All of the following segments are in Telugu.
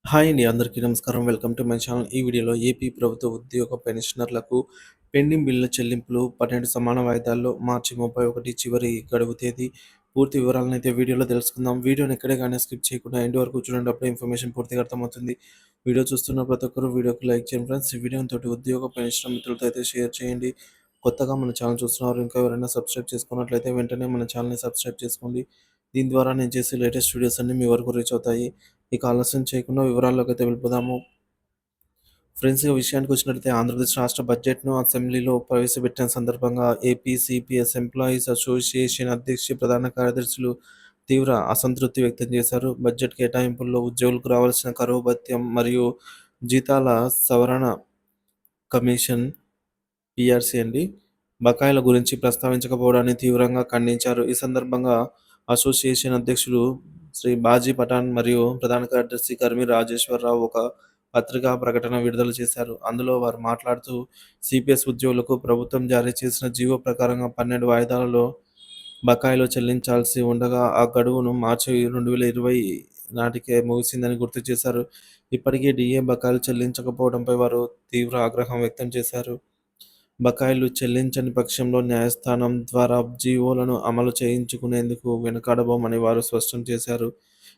హాయ్ అండి. అందరికీ నమస్కారం. Welcome to my channel. ఈ వీడియోలో ఏపీ ప్రభుత్వ ఉద్యోగ పెన్షనర్లకు పెండింగ్ బిల్లుల చెల్లింపులు 12 సమాన వాయిదాల్లో మార్చి 31 చివరి గడువు తేదీ. పూర్తి వివరాలనైతే వీడియోలో తెలుసుకుందాం. వీడియోని ఎక్కడే గానీ స్కిప్ చేయకుండా ఎండ్ వరకు చూడండి. అప్పుడే ఇన్ఫర్మేషన్ పూర్తిగా అర్థమవుతుంది. వీడియో చూస్తున్న ప్రతి ఒక్కరు వీడియోకి లైక్ చేయండి ఫ్రెండ్స్. ఈ వీడియోని తోటి ఉద్యోగ పెన్షన్ మిత్రులతో అయితే షేర్ చేయండి. కొత్తగా మన ఛానల్ చూస్తున్నారు ఇంకా ఎవరైనా సబ్స్క్రైబ్ చేసుకున్నట్లయితే వెంటనే మన ఛానల్‌ని సబ్స్క్రైబ్ చేసుకోండి. దీని ద్వారా నేను చేసే లేటెస్ట్ వీడియోస్ అన్నీ మీ వరకు రీచ్ అవుతాయి. ఇక ఆలస్యం చేయకుండా వివరాల్లోకైతే వెళ్ళిపోదాము. ఫ్రెండ్స్, ఈ విషయానికి వచ్చినట్లయితే ఆంధ్రప్రదేశ్ రాష్ట్ర బడ్జెట్‌ను అసెంబ్లీలో ప్రవేశపెట్టిన సందర్భంగా ఏపీ సీపీఎస్ ఎంప్లాయీస్ అసోసియేషన్ అధ్యక్ష, ప్రధాన కార్యదర్శులు తీవ్ర అసంతృప్తి వ్యక్తం చేశారు. బడ్జెట్ కేటాయింపుల్లో ఉద్యోగులకు రావాల్సిన కరువు భత్యం మరియు జీతాల సవరణ కమిషన్ పీఆర్సీ అండి బకాయిల గురించి ప్రస్తావించకపోవడాన్ని తీవ్రంగా ఖండించారు. ఈ సందర్భంగా అసోసియేషన్ అధ్యక్షులు శ్రీ బాజీ పఠాన్ మరియు ప్రధాన కార్యదర్శి కర్మి రాజేశ్వరరావు ఒక పత్రికా ప్రకటన విడుదల చేశారు. అందులో వారు మాట్లాడుతూ సిపిఎస్ ఉద్యోగులకు ప్రభుత్వం జారీ చేసిన జీవో ప్రకారంగా 12 వాయిదాలలో బకాయిలు చెల్లించాల్సి ఉండగా ఆ గడువును మార్చి 2020 నాటికే ముగిసిందని గుర్తు చేశారు. ఇప్పటికీ డిఏ బకాయిలు చెల్లించకపోవడంపై వారు తీవ్ర ఆగ్రహం వ్యక్తం చేశారు. బకాయిలు చెల్లించని పక్షంలో న్యాయస్థానం ద్వారా జీవోలను అమలు చేయించుకునేందుకు వెనుకాడబోమని వారు స్పష్టం చేశారు.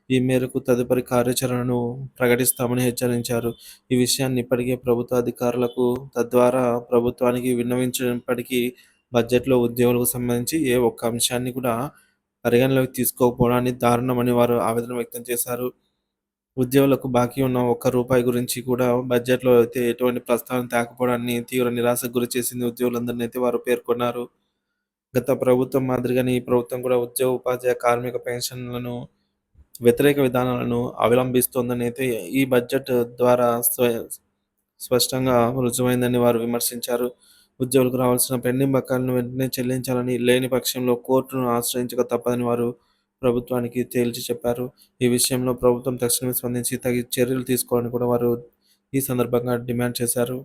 ఈ మేరకు తదుపరి కార్యాచరణను ప్రకటిస్తామని హెచ్చరించారు. ఈ విషయాన్ని ఇప్పటికే ప్రభుత్వ అధికారులకు తద్వారా ప్రభుత్వానికి విన్నవించినప్పటికీ బడ్జెట్‌లో ఉద్యోగులకు సంబంధించి ఏ ఒక్క అంశాన్ని కూడా పరిగణలోకి తీసుకోకపోవడాన్ని దారుణమని వారు ఆవేదన వ్యక్తం చేశారు. ఉద్యోగులకు బాకీ ఉన్న ఒక్క రూపాయి గురించి కూడా బడ్జెట్‌లో అయితే ఎటువంటి ప్రస్తావన తేకపోవడాన్ని తీవ్ర నిరాశకు గురిచేసింది ఉద్యోగులందరిని అయితే వారు పేర్కొన్నారు. గత ప్రభుత్వం మాదిరిగానే ఈ ప్రభుత్వం కూడా ఉద్యోగ, ఉపాధ్యాయ, కార్మిక పెన్షన్‌లను వ్యతిరేక విధానాలను అవలంబిస్తోందని అయితే ఈ బడ్జెట్ ద్వారా స్పష్టంగా రుజువైందని వారు విమర్శించారు. ఉద్యోగులకు రావాల్సిన పెండింగ్ బకాయిలను వెంటనే చెల్లించాలని, లేని పక్షంలో కోర్టును ఆశ్రయించక తప్పదని వారు ప్రభుత్వానికి తేల్చి చెప్పారు. ఈ విషయంలో ప్రభుత్వం తక్షణమే స్పందించి తగిన చర్యలు తీసుకోవాలని కూడా వారు ఈ సందర్భంగా డిమాండ్ చేశారు.